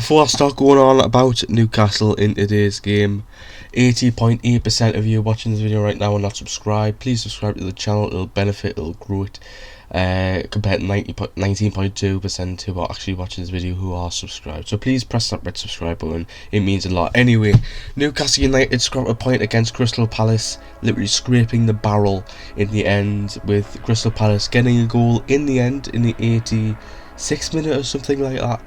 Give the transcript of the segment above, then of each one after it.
before I start going on about Newcastle in today's game, 80.8% of you watching this video right now are not subscribed. Please subscribe to the channel, it'll benefit, it'll grow it. Compared to 19.2% who are actually watching this video who are subscribed. So please press that red subscribe button, it means a lot. Anyway, Newcastle United scrapped a point against Crystal Palace, literally scraping the barrel in the end, with Crystal Palace getting a goal in the end in the 86th minute or something like that,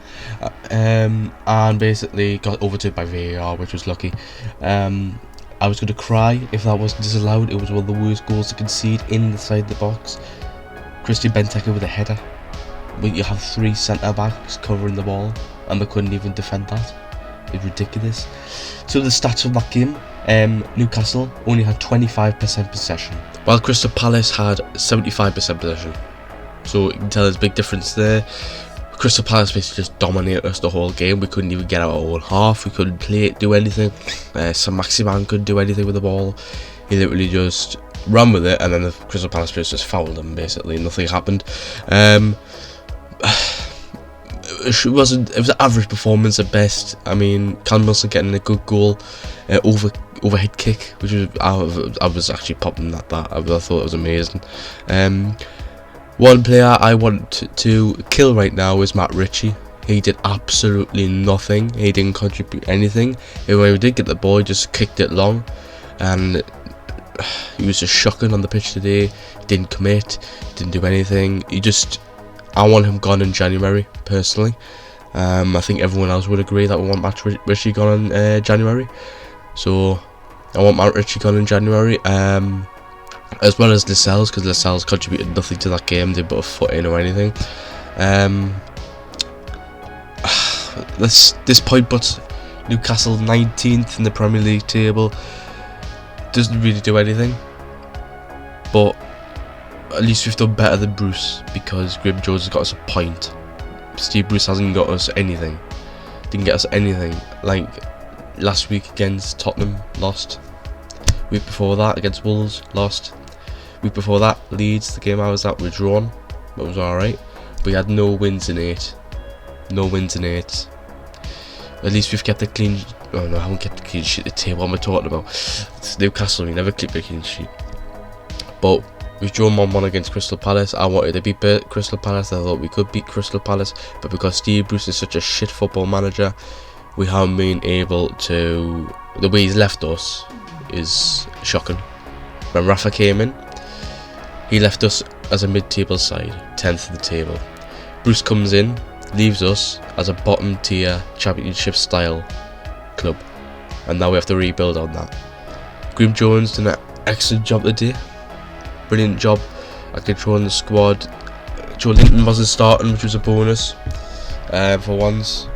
and basically got overturned by VAR, which was lucky. I was going to cry if that wasn't disallowed. It was one of the worst goals to concede inside the box. Christian Benteke with a header, but you have three centre backs covering the ball and they couldn't even defend that. It's ridiculous. So the stats of that game, Newcastle only had 25% possession, while Crystal Palace had 75% possession. So you can tell there's a big difference there. Crystal Palace basically just dominated us the whole game. We couldn't even get out our own half, we couldn't play it, do anything. Saint-Maximin couldn't do anything with the ball. He literally just ran with it, and then the Crystal Palace players just fouled him. Basically, nothing happened. It was an average performance at best. I mean, Callum Wilson getting a good goal, overhead kick, which was I was actually popping at that. I thought it was amazing. One player I want to kill right now is Matt Ritchie. He did absolutely nothing. He didn't contribute anything. And when we did get the ball, he just kicked it long, and he was just shocking on the pitch today. Didn't commit, didn't do anything. I want him gone in January, personally. I think everyone else would agree that we want Matt Ritchie gone in January. So I want Matt Ritchie gone in January. As well as Lascelles, because Lascelles contributed nothing to that game. They put a foot in or anything. This point puts Newcastle 19th in the Premier League table. Doesn't really do anything, but at least we've done better than Bruce, because Graham Jones has got us a point. Steve Bruce hasn't got us anything. Didn't get us anything. Like last week against Tottenham, lost. Week before that against Wolves, lost. Week before that, Leeds, the game I was at, were drawn, but it was alright. We had no wins in 8. No wins in 8. At least we've kept the clean. Oh no, I haven't kept the clean sheet at the table. What am I talking about? It's Newcastle, we never keep a clean sheet. But we've drawn 1-1 against Crystal Palace. I wanted to beat Crystal Palace. I thought we could beat Crystal Palace, but because Steve Bruce is such a shit football manager, we haven't been able to. The way he's left us is shocking. When Rafa came in, he left us as a mid-table side, 10th of the table. Bruce comes in, leaves us as a bottom tier championship style club, and now we have to rebuild on that. Graham Jones did an excellent job today, brilliant job at controlling the squad. Joe Linton wasn't starting, which was a bonus for once.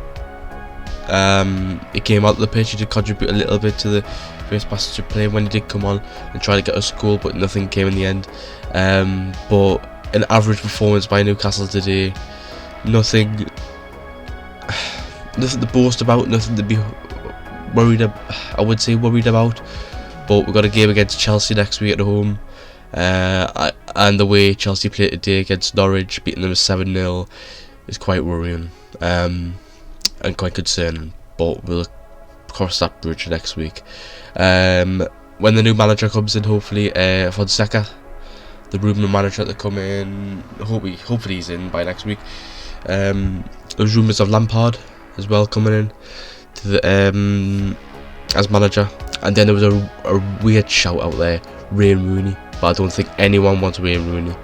He came out of the pitch, he did contribute a little bit to the first passenger play when he did come on and try to get us a goal, but nothing came in the end. But an average performance by Newcastle today. Nothing to boast about, nothing to be worried about. I would say worried about, but we've got a game against Chelsea next week at home, and the way Chelsea played today against Norwich, beating them 7-0, is quite worrying and quite concerning. But we'll cross that bridge next week when the new manager comes in. Hopefully, Fonseca, the rumour manager to come in. Hopefully he's in by next week. There's rumours of Lampard as well coming in to the, as manager, and then there was a weird shout out there, Wayne Rooney, but I don't think anyone wants Wayne Rooney.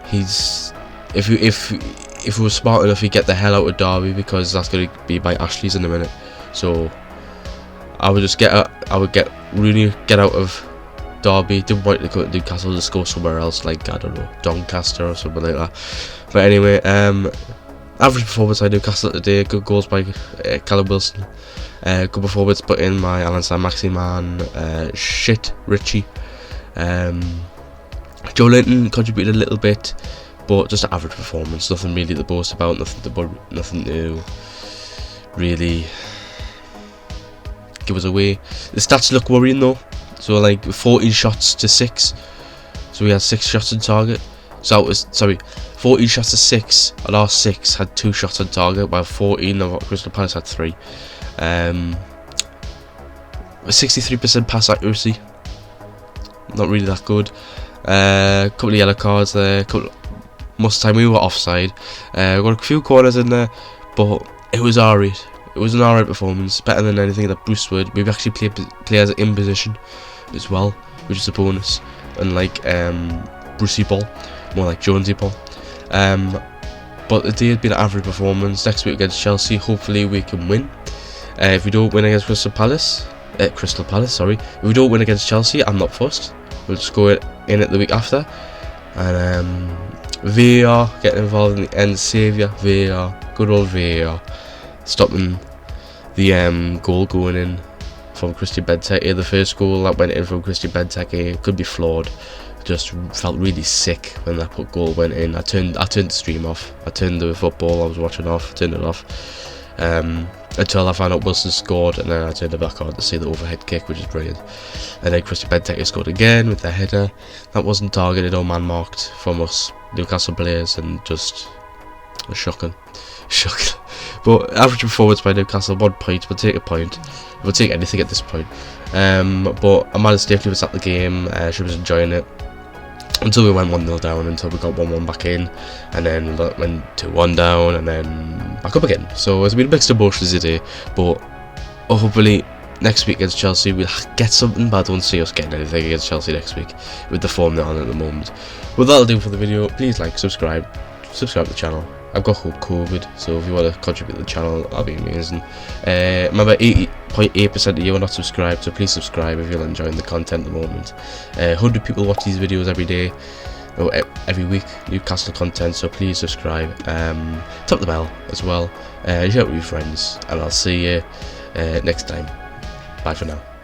He's if we were smart enough, he'd get the hell out of Derby, because that's going to be by Ashley's in a minute. So I would get Rooney, get out of Derby. Didn't want to go to Newcastle, just go somewhere else, like I don't know, Doncaster or something like that. But anyway, average performance by Newcastle today. Good goals by Callum Wilson. Good performance put in by Alan Saint-Maximin. Shit Ritchie. Joe Linton contributed a little bit, but just an average performance. Nothing really to boast about. Nothing to really give us away. The stats look worrying though. So like 14 shots to 6. So we had 6 shots on target. So it was, sorry, 14 shots to 6. Our 6 had 2 shots on target, while 14 of Crystal Palace had 3. 63% pass accuracy. Not really that good. Couple of yellow cards there. Most of the time we were offside. Got a few corners in there, but it was alright. It was an alright performance, better than anything that Bruce would. We've actually played players in position as well, which is a bonus. Unlike Brucey ball, more like Jonesy ball. But the day has been an average performance. Next week against Chelsea, hopefully we can win. If we don't win against Crystal Palace, sorry. If we don't win against Chelsea, I'm not fussed. We'll just go in at the week after. And VAR getting involved in the end. Saviour VAR, good old VAR, stopping the goal going in from Christian Benteke. The first goal that went in from Christian Benteke could be flawed. Just felt really sick when that goal went in. I turned the stream off. I turned the football I was watching off. Turned it off until I found out Wilson scored, and then I turned it back on to see the overhead kick, which is brilliant. And then Christian Benteke scored again with the header. That wasn't targeted or man marked from us Newcastle players, and just shocking. But average performance by Newcastle, 1 point. We'll take a point. We'll take anything at this point. But Amanda Stapley was at the game. She was enjoying it until we went 1-0 down, until we got 1-1 back in, and then went 2-1 down, and then back up again. So it's been a mixed emotions today, but hopefully next week against Chelsea we'll get something, but I don't see us getting anything against Chelsea next week with the form they're on at the moment. Well, that'll do for the video. Please like, subscribe to the channel. I've got COVID, so if you want to contribute to the channel, that'll be amazing. Remember, 80.8% of you are not subscribed, so please subscribe if you're enjoying the content at the moment. 100 people watch these videos every day, or every week, Newcastle content, so please subscribe. Tap the bell as well, share it with your friends, and I'll see you next time. Bye for now.